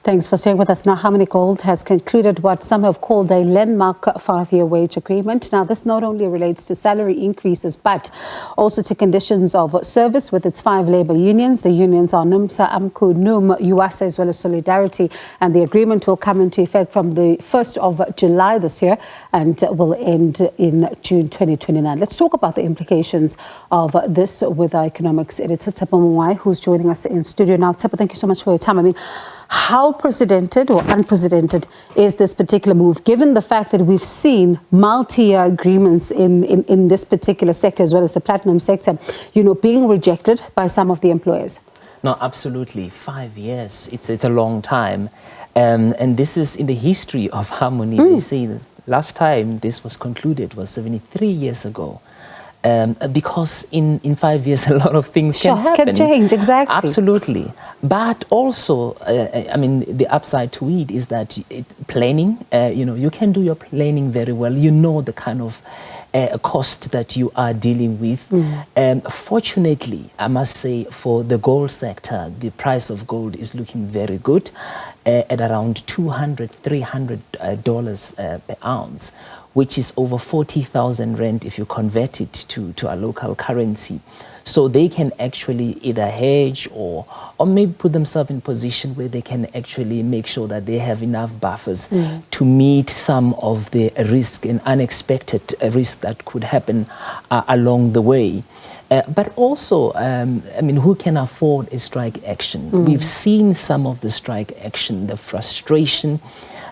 Thanks for staying with us. Now, Harmony Gold has concluded what some have called a landmark 5-year wage agreement. Now, this not only relates to salary increases, but also to conditions of service with its 5 labour unions. The unions are Numsa, AMCU, UASA, as well as Solidarity. And the agreement will come into effect from the 1st of July this year and will end in June 2029. Let's talk about the implications of this with our Economics Editor Tshepo Mongoai, who's joining us in studio now. Tshepo, thank you so much for your time. I mean, how precedented or unprecedented is this particular move, given the fact that we've seen multi-year agreements in this particular sector, as well as the platinum sector, being rejected by some of the employers? No, absolutely. 5 years. It's a long time. And this is in the history of Harmony. They say the last time this was concluded was 73 years ago. Because in 5 years, a lot of things can happen. Can change, exactly. Absolutely. But also, I mean, the upside to it is that planning, you can do your planning very well. You know the kind of cost that you are dealing with. Fortunately, I must say, for the gold sector, the price of gold is looking very good at around $200, $300 per ounce, which is over 40,000 rand if you convert it to a local currency. So they can actually either hedge or maybe put themselves in a position where they can actually make sure that they have enough buffers to meet some of the risk and unexpected risk that could happen along the way. But also, I mean, who can afford a strike action? We've seen some of the strike action, the frustration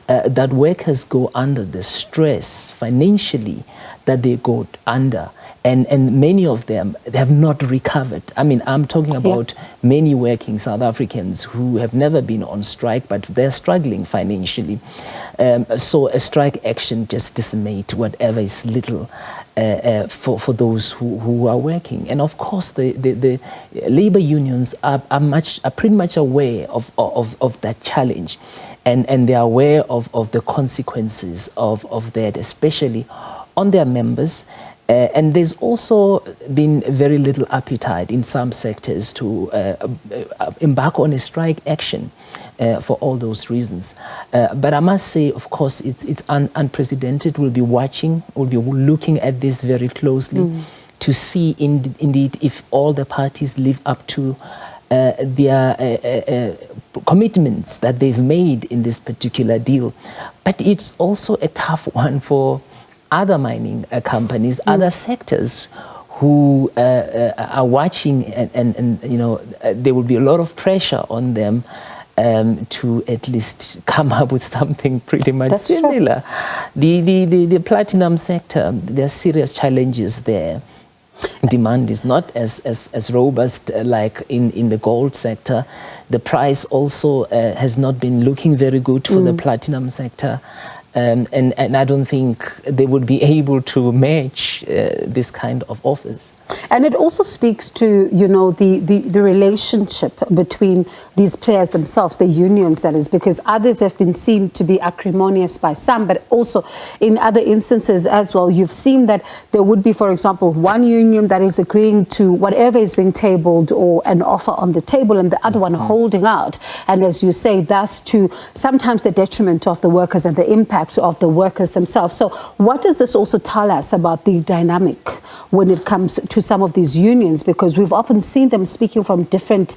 that workers go under, the stress financially that they go under. And many of them have not recovered. I mean, I'm talking about many working South Africans who have never been on strike, but they're struggling financially. So a strike action just decimates whatever is little for those who are working. And of course, the labor unions are pretty much aware of that challenge. And they are aware of the consequences of that, especially on their members. And there's also been very little appetite in some sectors to embark on a strike action for all those reasons. But I must say, of course, it's unprecedented. We'll be watching, we'll be looking at this very closely to see indeed if all the parties live up to their commitments that they've made in this particular deal. But it's also a tough one for other mining companies, other sectors who are watching, and there will be a lot of pressure on them to at least come up with something pretty much similar. The platinum sector, there are serious challenges there. Demand is not as robust like in the gold sector. The price also has not been looking very good for the platinum sector. And I don't think they would be able to match this kind of offers. And it also speaks to, the relationship between these players themselves, the unions, that is, because others have been seen to be acrimonious by some, but also in other instances as well, you've seen that there would be, for example, one union that is agreeing to whatever is being tabled or an offer on the table, and the other one holding out. And as you say, thus to sometimes the detriment of the workers and the impact of the workers themselves. So what does this also tell us about the dynamic when it comes to some of these unions? Because we've often seen them speaking from different,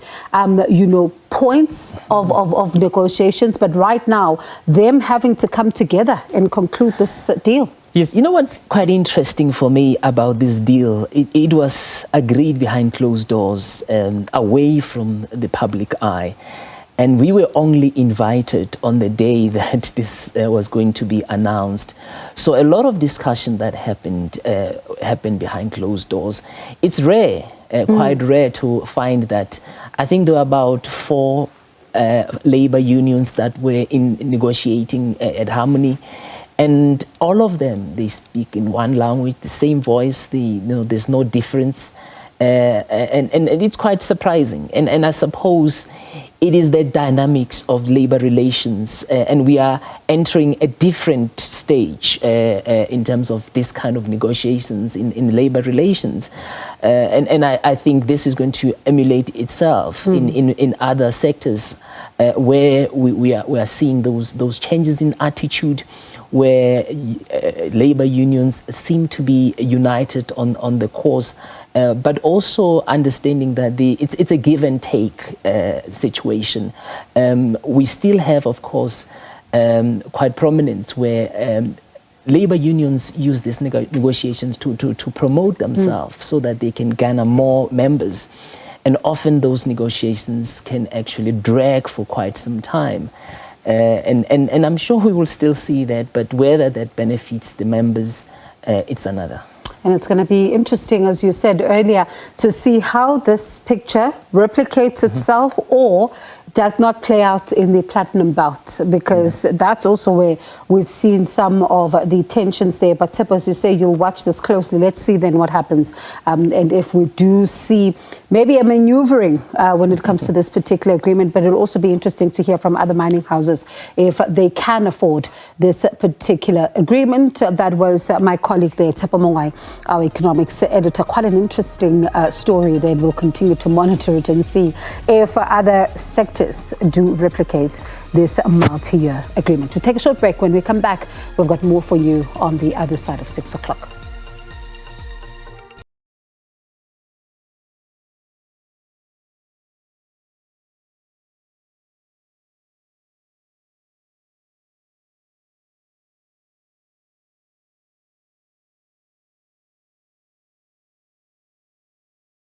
points of negotiations, but right now, them having to come together and conclude this deal. Yes, you know what's quite interesting for me about this deal? It was agreed behind closed doors, away from the public eye. And we were only invited on the day that this was going to be announced. So a lot of discussion that happened behind closed doors. It's rare, quite rare to find that. I think there were about 4 labor unions that were negotiating at Harmony. And all of them, they speak in one language, the same voice, there's no difference. And it's quite surprising. And I suppose it is the dynamics of labor relations, and we are entering a different stage in terms of this kind of negotiations in labor relations. And I think this is going to emulate itself in other sectors where we are seeing those changes in attitude, where labor unions seem to be united on the cause, but also understanding that it's a give and take situation. We still have, of course, quite prominent where labor unions use these negotiations to promote themselves so that they can garner more members. And often those negotiations can actually drag for quite some time. And I'm sure we will still see that, but whether that benefits the members, it's another. And it's going to be interesting, as you said earlier, to see how this picture replicates itself or does not play out in the platinum belt, because that's also where we've seen some of the tensions there. But Tshepo, as you say, you'll watch this closely. Let's see then what happens. And if we do see maybe a maneuvering when it comes to this particular agreement, but it'll also be interesting to hear from other mining houses if they can afford this particular agreement. That was my colleague there, Tshepo Mongoai, our economics editor. Quite an interesting story there. We'll continue to monitor it and see if other sectors do replicate this multi-year agreement. We'll take a short break. When we come back, we've got more for you on the other side of 6 o'clock.